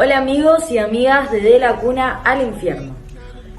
Hola amigos y amigas de la Cuna al Infierno.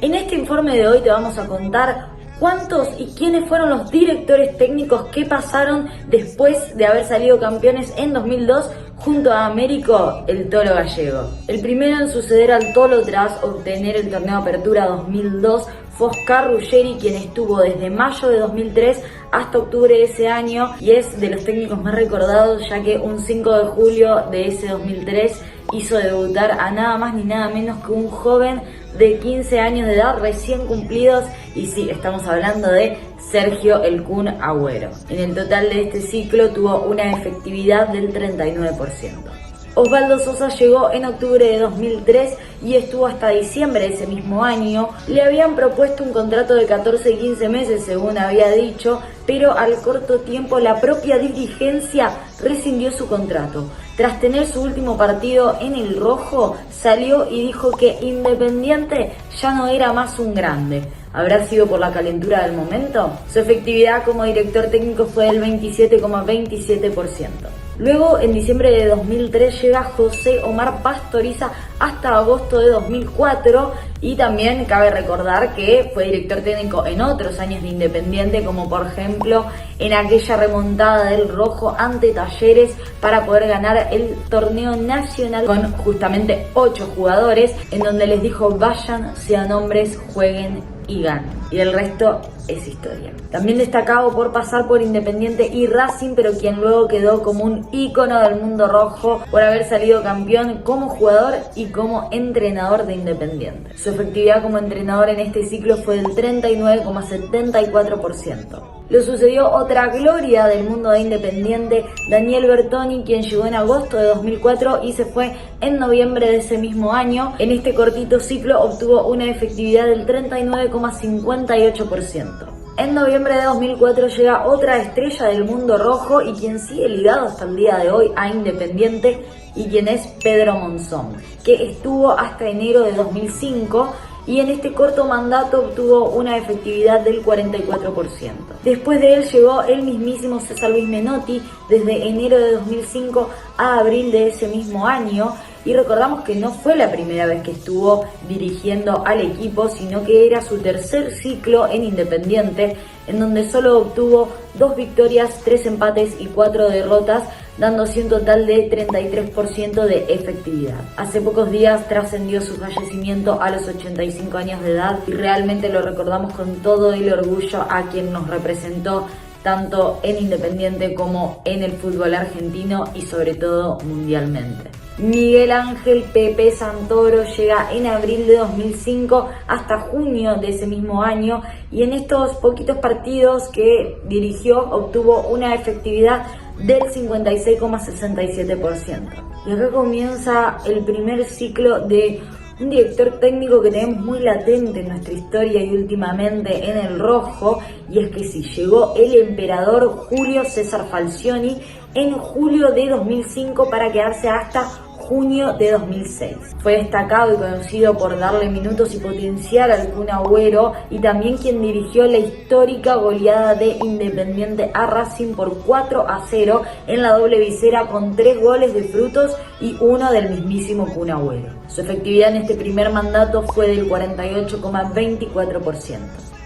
En este informe de hoy te vamos a contar cuántos y quiénes fueron los directores técnicos que pasaron después de haber salido campeones en 2002 junto a Américo el Tolo Gallego. El primero en suceder al Tolo tras obtener el torneo Apertura 2002 fue Oscar Ruggeri, quien estuvo desde mayo de 2003 hasta octubre de ese año y es de los técnicos más recordados, ya que un 5 de julio de ese 2003 hizo debutar a nada más ni nada menos que un joven de 15 años de edad recién cumplidos, y sí, estamos hablando de Sergio el Kun Agüero. En el total de este ciclo tuvo una efectividad del 39%. Osvaldo Sosa llegó en octubre de 2003 y estuvo hasta diciembre de ese mismo año. Le habían propuesto un contrato de 14 y 15 meses, según había dicho, pero al corto tiempo la propia dirigencia rescindió su contrato. Tras tener su último partido en el rojo, salió y dijo que Independiente ya no era más un grande. ¿Habrá sido por la calentura del momento? Su efectividad como director técnico fue del 27,27%. Luego, en diciembre de 2003, llega José Omar Pastoriza hasta agosto de 2004 y también cabe recordar que fue director técnico en otros años de Independiente, como por ejemplo en aquella remontada del rojo ante Talleres para poder ganar el torneo nacional con justamente 8 jugadores, en donde les dijo vayan, sean hombres, jueguen y ganen. Y el resto es historia. También destacado por pasar por Independiente y Racing, pero quien luego quedó como un ícono del mundo rojo por haber salido campeón como jugador y como entrenador de Independiente. Su efectividad como entrenador en este ciclo fue del 39,74%. Lo sucedió otra gloria del mundo de Independiente, Daniel Bertoni, quien llegó en agosto de 2004 y se fue en noviembre de ese mismo año. En este cortito ciclo obtuvo una efectividad del 39,58%. En noviembre de 2004 llega otra estrella del mundo rojo y quien sigue ligado hasta el día de hoy a Independiente, y quien es Pedro Monzón, que estuvo hasta enero de 2005 y en este corto mandato obtuvo una efectividad del 44%. Después de él llegó el mismísimo César Luis Menotti desde enero de 2005 a abril de ese mismo año. Y recordamos que no fue la primera vez que estuvo dirigiendo al equipo, sino que era su tercer ciclo en Independiente, en donde solo obtuvo 2 victorias, 3 empates y 4 derrotas, dando así un total de 33% de efectividad. Hace pocos días trascendió su fallecimiento a los 85 años de edad y realmente lo recordamos con todo el orgullo a quien nos representó tanto en Independiente como en el fútbol argentino y sobre todo mundialmente. Miguel Ángel Pepe Santoro llega en abril de 2005 hasta junio de ese mismo año y en estos poquitos partidos que dirigió obtuvo una efectividad del 56,67%. Y acá comienza el primer ciclo de un director técnico que tenemos muy latente en nuestra historia y últimamente en el rojo, y es que sí, llegó el emperador Julio César Falcioni en julio de 2005 para quedarse hasta junio de 2006. Fue destacado y conocido por darle minutos y potenciar al Kun Agüero, y también quien dirigió la histórica goleada de Independiente a Racing por 4-0 en la doble visera con 3 goles de Frutos y 1 del mismísimo Kun Agüero. Su efectividad en este primer mandato fue del 48,24%.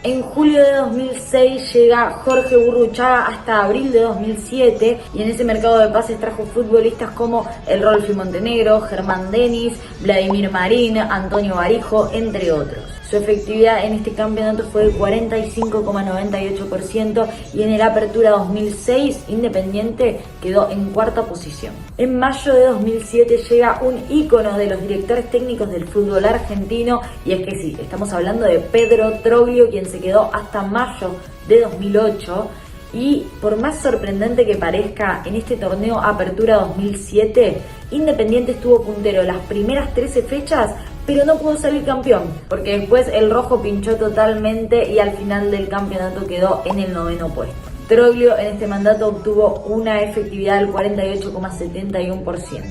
En julio de 2006 llega Jorge Burruchaga hasta abril de 2007 y en ese mercado de pases trajo futbolistas como el Rolfi Montenegro, Germán Denis, Vladimir Marín, Antonio Barijo, entre otros. Su efectividad en este campeonato fue del 45,98% y en el Apertura 2006 Independiente quedó en cuarta posición. En mayo de 2007 llega un ícono de los directores técnicos del fútbol argentino, y es que sí, estamos hablando de Pedro Troglio, quien se quedó hasta mayo de 2008. Y por más sorprendente que parezca, en este torneo Apertura 2007, Independiente estuvo puntero las primeras 13 fechas, pero no pudo salir campeón, porque después el rojo pinchó totalmente y al final del campeonato quedó en el 9º puesto. Troglio en este mandato obtuvo una efectividad del 48,71%.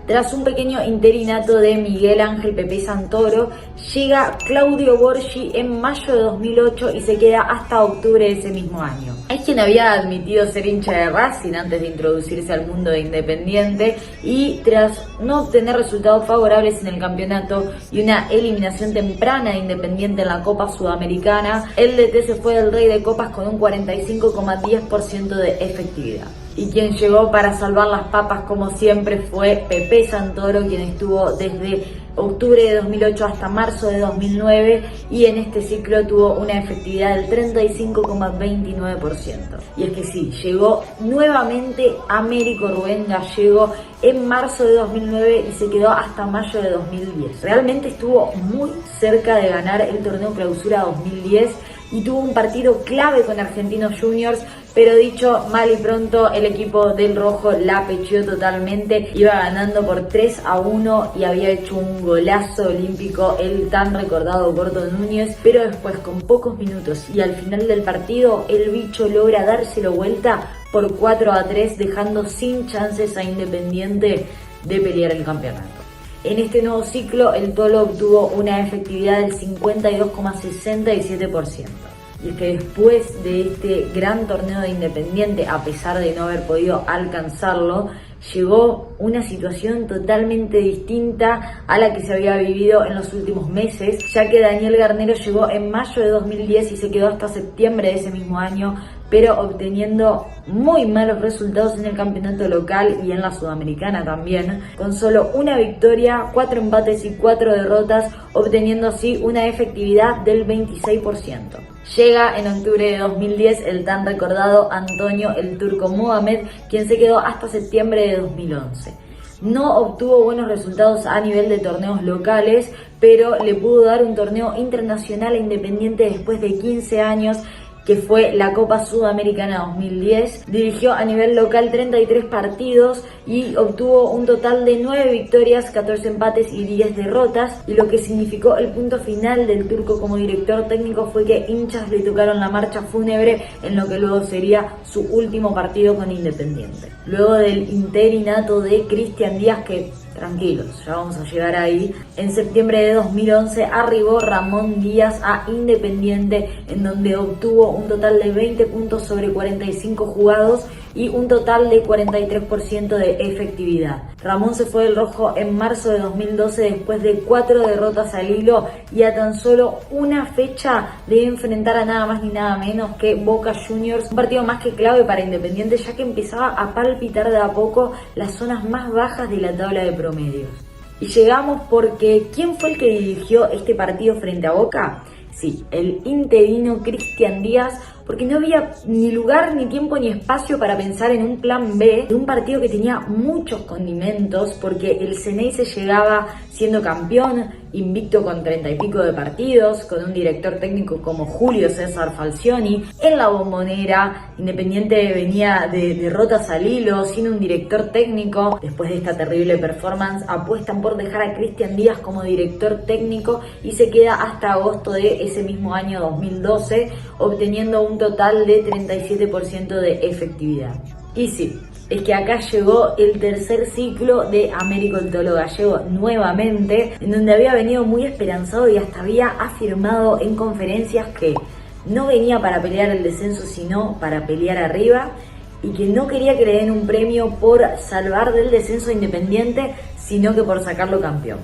Tras un pequeño interinato de Miguel Ángel Pepe Santoro, llega Claudio Borghi en mayo de 2008 y se queda hasta octubre de ese mismo año. Es quien había admitido ser hincha de Racing antes de introducirse al mundo de Independiente, y tras no obtener resultados favorables en el campeonato y una eliminación temprana de Independiente en la Copa Sudamericana, el DT se fue del Rey de Copas con un 45,10% de efectividad. Y quien llegó para salvar las papas, como siempre, fue Pepe Santoro, quien estuvo desde octubre de 2008 hasta marzo de 2009 y en este ciclo tuvo una efectividad del 35,29%. Y es que sí, llegó nuevamente Américo Rubén Gallego en marzo de 2009 y se quedó hasta mayo de 2010. Realmente estuvo muy cerca de ganar el torneo Clausura 2010 y tuvo un partido clave con Argentinos Juniors, pero dicho mal y pronto, el equipo del rojo la pecheó totalmente, iba ganando por 3-1 y había hecho un golazo olímpico el tan recordado Gordo Núñez, pero después con pocos minutos y al final del partido el bicho logra dárselo vuelta por 4-3, dejando sin chances a Independiente de pelear el campeonato. En este nuevo ciclo, el Tolo obtuvo una efectividad del 52,67%. Y es que después de este gran torneo de Independiente, a pesar de no haber podido alcanzarlo, llegó una situación totalmente distinta a la que se había vivido en los últimos meses, ya que Daniel Garnero llegó en mayo de 2010 y se quedó hasta septiembre de ese mismo año, pero obteniendo muy malos resultados en el campeonato local y en la Sudamericana también, con solo una victoria, 4 empates y 4 derrotas, obteniendo así una efectividad del 26%. Llega en octubre de 2010 el tan recordado Antonio el Turco Mohamed, quien se quedó hasta septiembre de 2011. No obtuvo buenos resultados a nivel de torneos locales, pero le pudo dar un torneo internacional a Independiente después de 15 años, que fue la Copa Sudamericana 2010. Dirigió a nivel local 33 partidos y obtuvo un total de 9 victorias, 14 empates y 10 derrotas. Y lo que significó el punto final del turco como director técnico fue que hinchas le tocaron la marcha fúnebre en lo que luego sería su último partido con Independiente. Luego del interinato de Cristian Díaz, que tranquilos, ya vamos a llegar ahí, en septiembre de 2011 arribó Ramón Díaz a Independiente, en donde obtuvo un total de 20 puntos sobre 45 jugados y un total de 43% de efectividad. Ramón se fue del rojo en marzo de 2012 después de 4 derrotas al hilo y a tan solo una fecha de enfrentar a nada más ni nada menos que Boca Juniors, un partido más que clave para Independiente, ya que empezaba a palpitar de a poco las zonas más bajas de la tabla de promedios. Y llegamos porque ¿quién fue el que dirigió este partido frente a Boca? Sí, el interino Cristian Díaz, porque no había ni lugar, ni tiempo, ni espacio para pensar en un plan B de un partido que tenía muchos condimentos, porque el Ceneice llegaba siendo campeón, invicto con 30 y pico de partidos, con un director técnico como Julio César Falcioni. En la Bombonera, Independiente venía de derrotas al hilo, sin un director técnico. Después de esta terrible performance, apuestan por dejar a Cristian Díaz como director técnico y se queda hasta agosto de ese mismo año 2012, obteniendo un total de 37% de efectividad. Y sí, es que acá llegó el tercer ciclo de Américo el Tolo Gallego nuevamente, en donde había venido muy esperanzado y hasta había afirmado en conferencias que no venía para pelear el descenso, sino para pelear arriba, y que no quería que le den un premio por salvar del descenso a Independiente, sino que por sacarlo campeón.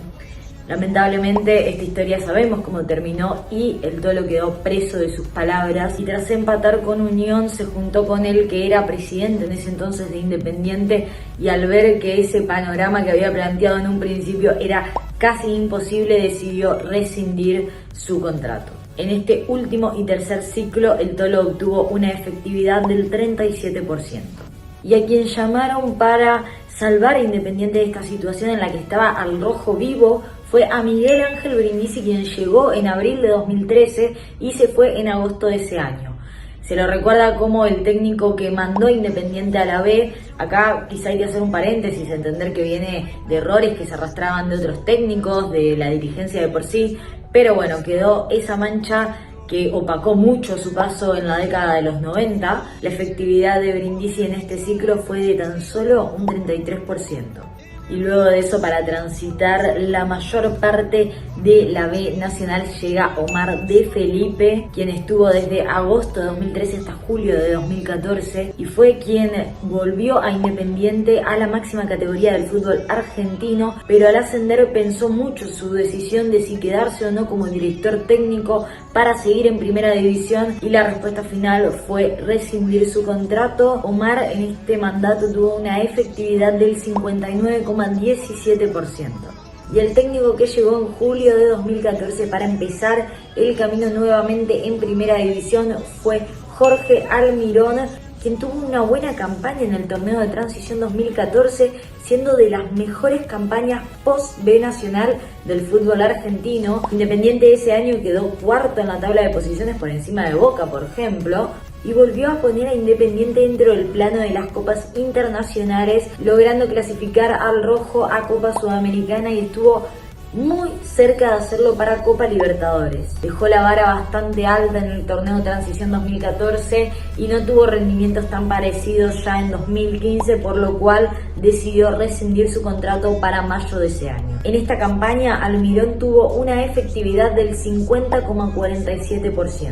Lamentablemente esta historia sabemos cómo terminó y el Tolo quedó preso de sus palabras, y tras empatar con Unión se juntó con el que era presidente en ese entonces de Independiente, y al ver que ese panorama que había planteado en un principio era casi imposible, decidió rescindir su contrato. En este último y tercer ciclo el Tolo obtuvo una efectividad del 37%. Y a quien llamaron para salvar a Independiente de esta situación en la que estaba al rojo vivo fue a Miguel Ángel Brindisi, quien llegó en abril de 2013 y se fue en agosto de ese año. Se lo recuerda como el técnico que mandó Independiente a la B. Acá quizá hay que hacer un paréntesis, entender que viene de errores que se arrastraban de otros técnicos, de la dirigencia de por sí, pero bueno, quedó esa mancha que opacó mucho su paso en la década de los 90, la efectividad de Brindisi en este ciclo fue de tan solo un 33%. Y luego de eso, para transitar la mayor parte de la B Nacional, llega Omar de Felipe, quien estuvo desde agosto de 2013 hasta julio de 2014 y fue quien volvió a Independiente a la máxima categoría del fútbol argentino, pero al ascender pensó mucho su decisión de si quedarse o no como director técnico para seguir en primera división, y la respuesta final fue rescindir su contrato. Omar en este mandato tuvo una efectividad del 59,17%. Y el técnico que llegó en julio de 2014 para empezar el camino nuevamente en primera división fue Jorge Almirón, quien tuvo una buena campaña en el torneo de transición 2014, siendo de las mejores campañas post-B Nacional del fútbol argentino. Independiente ese año quedó cuarto en la tabla de posiciones por encima de Boca, por ejemplo, y volvió a poner a Independiente dentro del plano de las copas internacionales, logrando clasificar al rojo a Copa Sudamericana y estuvo muy cerca de hacerlo para Copa Libertadores. Dejó la vara bastante alta en el torneo Transición 2014 y no tuvo rendimientos tan parecidos ya en 2015, por lo cual decidió rescindir su contrato para mayo de ese año. En esta campaña, Almirón tuvo una efectividad del 50,47%.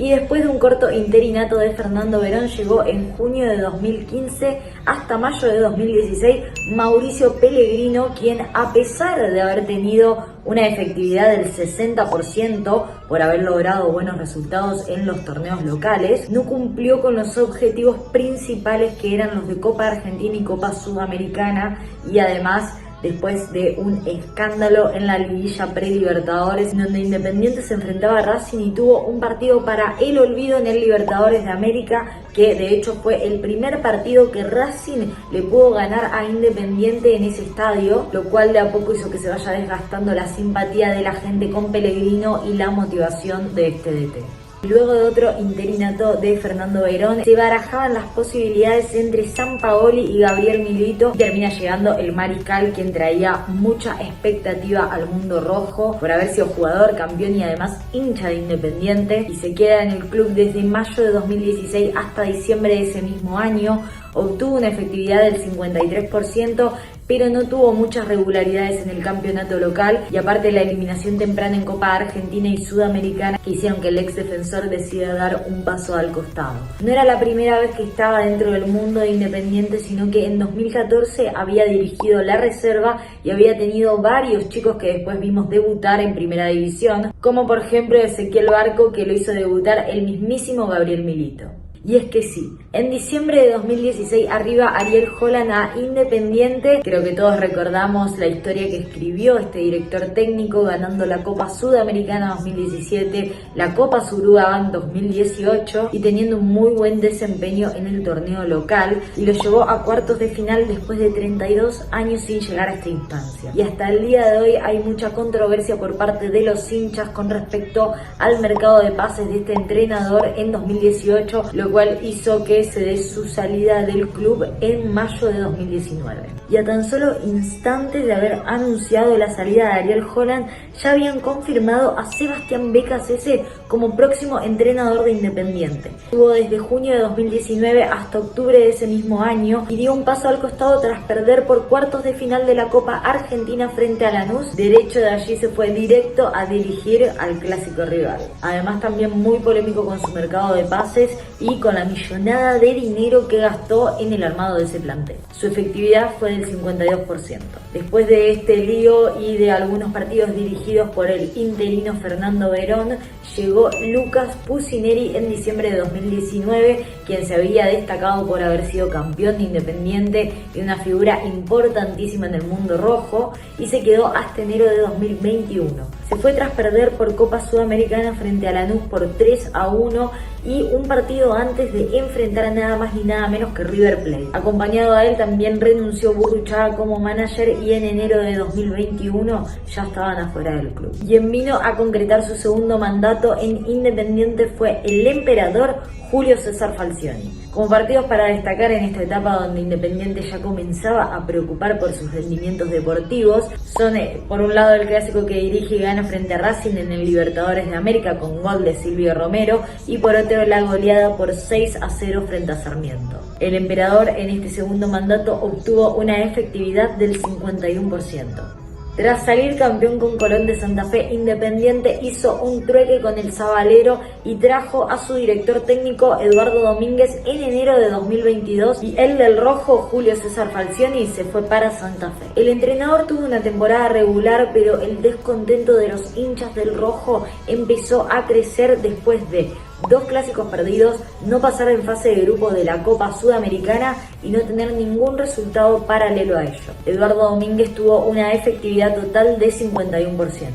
Y después de un corto interinato de Fernando Verón, llegó en junio de 2015 hasta mayo de 2016 Mauricio Pellegrino, quien, a pesar de haber tenido una efectividad del 60% por haber logrado buenos resultados en los torneos locales, no cumplió con los objetivos principales, que eran los de Copa Argentina y Copa Sudamericana, y además después de un escándalo en la liguilla pre-Libertadores, donde Independiente se enfrentaba a Racing y tuvo un partido para el olvido en el Libertadores de América, que de hecho fue el primer partido que Racing le pudo ganar a Independiente en ese estadio, lo cual de a poco hizo que se vaya desgastando la simpatía de la gente con Pellegrino y la motivación de este DT. Luego de otro interinato de Fernando Verón, se barajaban las posibilidades entre Sampaoli y Gabriel Milito, y termina llegando el mariscal, quien traía mucha expectativa al mundo rojo por haber sido jugador, campeón y además hincha de Independiente, y se queda en el club desde mayo de 2016 hasta diciembre de ese mismo año. Obtuvo una efectividad del 53%, pero no tuvo muchas regularidades en el campeonato local, y aparte la eliminación temprana en Copa Argentina y Sudamericana, que hicieron que el ex defensor decida dar un paso al costado. No era la primera vez que estaba dentro del mundo de Independiente, sino que en 2014 había dirigido la reserva y había tenido varios chicos que después vimos debutar en primera división, como por ejemplo Ezequiel Barco, que lo hizo debutar el mismísimo Gabriel Milito. Y es que sí, en diciembre de 2016 arriba Ariel Holland a Independiente. Creo que todos recordamos la historia que escribió este director técnico, ganando la Copa Sudamericana 2017, la Copa Suruaban 2018 y teniendo un muy buen desempeño en el torneo local, y lo llevó a cuartos de final después de 32 años sin llegar a esta instancia. Y hasta el día de hoy hay mucha controversia por parte de los hinchas con respecto al mercado de pases de este entrenador en 2018, lo cual hizo que se dé su salida del club en mayo de 2019. Y a tan solo instantes de haber anunciado la salida de Ariel Holland, ya habían confirmado a Sebastián Becasese como próximo entrenador de Independiente. Estuvo desde junio de 2019 hasta octubre de ese mismo año y dio un paso al costado tras perder por cuartos de final de la Copa Argentina frente a Lanús. Derecho de allí se fue directo a dirigir al clásico rival. Además, también muy polémico con su mercado de pases y con la millonada de dinero que gastó en el armado de ese plantel. Su efectividad fue del 52%. Después de este lío y de algunos partidos dirigidos por el interino Fernando Verón, llegó Lucas Pusineri en diciembre de 2019, quien se había destacado por haber sido campeón de Independiente y una figura importantísima en el mundo rojo, y se quedó hasta enero de 2021. Se fue tras perder por Copa Sudamericana frente a Lanús por 3-1 y un partido antes de enfrentar a nada más ni nada menos que River Plate. Acompañado a él también renunció Burruchaga como manager, y en enero de 2021 ya estaban afuera del club. Quien vino a concretar su segundo mandato en Independiente fue el emperador Julio César Falcioni. Como partidos para destacar en esta etapa donde Independiente ya comenzaba a preocupar por sus rendimientos deportivos, son por un lado el clásico que dirige y gana frente a Racing en el Libertadores de América con gol de Silvio Romero, y por otro la goleada por 6-0 frente a Sarmiento. El emperador en este segundo mandato obtuvo una efectividad del 51%. Tras salir campeón con Colón de Santa Fe, Independiente hizo un trueque con el Sabalero y trajo a su director técnico Eduardo Domínguez en enero de 2022, y el del rojo, Julio César Falcioni, se fue para Santa Fe. El entrenador tuvo una temporada regular, pero el descontento de los hinchas del rojo empezó a crecer después de 2 clásicos perdidos, no pasar en fase de grupo de la Copa Sudamericana y no tener ningún resultado paralelo a ello. Eduardo Domínguez tuvo una efectividad total de 51%.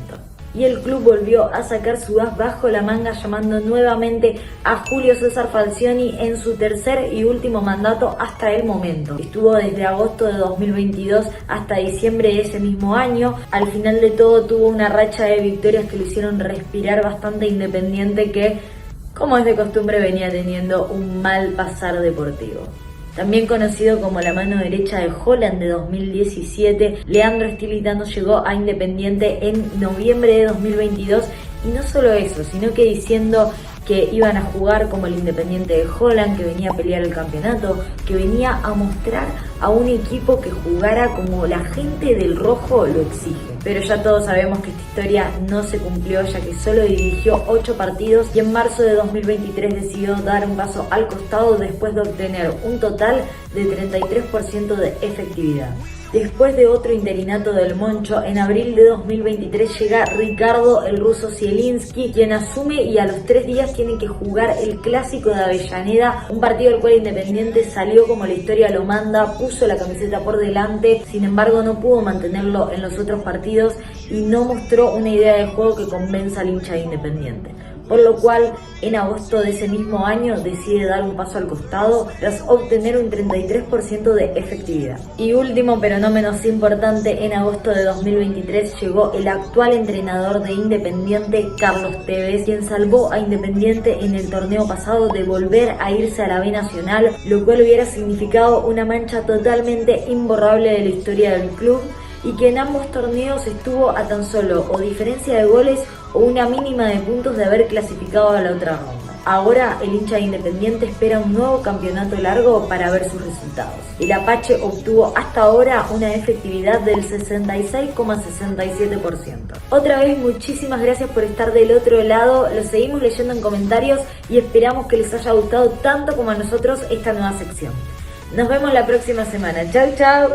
Y el club volvió a sacar su as bajo la manga, llamando nuevamente a Julio César Falcioni en su tercer y último mandato hasta el momento. Estuvo desde agosto de 2022 hasta diciembre de ese mismo año. Al final de todo tuvo una racha de victorias que lo hicieron respirar bastante Independiente, que, como es de costumbre, venía teniendo un mal pasar deportivo. También conocido como la mano derecha de Holland de 2017, Leandro Stilitano llegó a Independiente en noviembre de 2022, y no solo eso, sino que diciendo que iban a jugar como el Independiente de Holland, que venía a pelear el campeonato, que venía a mostrar a un equipo que jugara como la gente del rojo lo exige. Pero ya todos sabemos que esta historia no se cumplió, ya que solo dirigió 8 partidos y en marzo de 2023 decidió dar un paso al costado después de obtener un total de 33% de efectividad. Después de otro interinato del Moncho, en abril de 2023 llega Ricardo el ruso Zielinski, quien asume, y a los 3 días tiene que jugar el clásico de Avellaneda, un partido al cual Independiente salió como la historia lo manda, puso la camiseta por delante, sin embargo no pudo mantenerlo en los otros partidos y no mostró una idea de juego que convenza al hincha de Independiente. Por lo cual, en agosto de ese mismo año decide dar un paso al costado tras obtener un 33% de efectividad. Y último, pero no menos importante, en agosto de 2023 llegó el actual entrenador de Independiente, Carlos Tevez, quien salvó a Independiente en el torneo pasado de volver a irse a la B Nacional, lo cual hubiera significado una mancha totalmente imborrable de la historia del club, y que en ambos torneos estuvo a tan solo o diferencia de goles o una mínima de puntos de haber clasificado a la otra ronda. Ahora el hincha de Independiente espera un nuevo campeonato largo para ver sus resultados. El Apache obtuvo hasta ahora una efectividad del 66,67%. Otra vez, muchísimas gracias por estar del otro lado, lo seguimos leyendo en comentarios y esperamos que les haya gustado tanto como a nosotros esta nueva sección. Nos vemos la próxima semana. Chau, chau.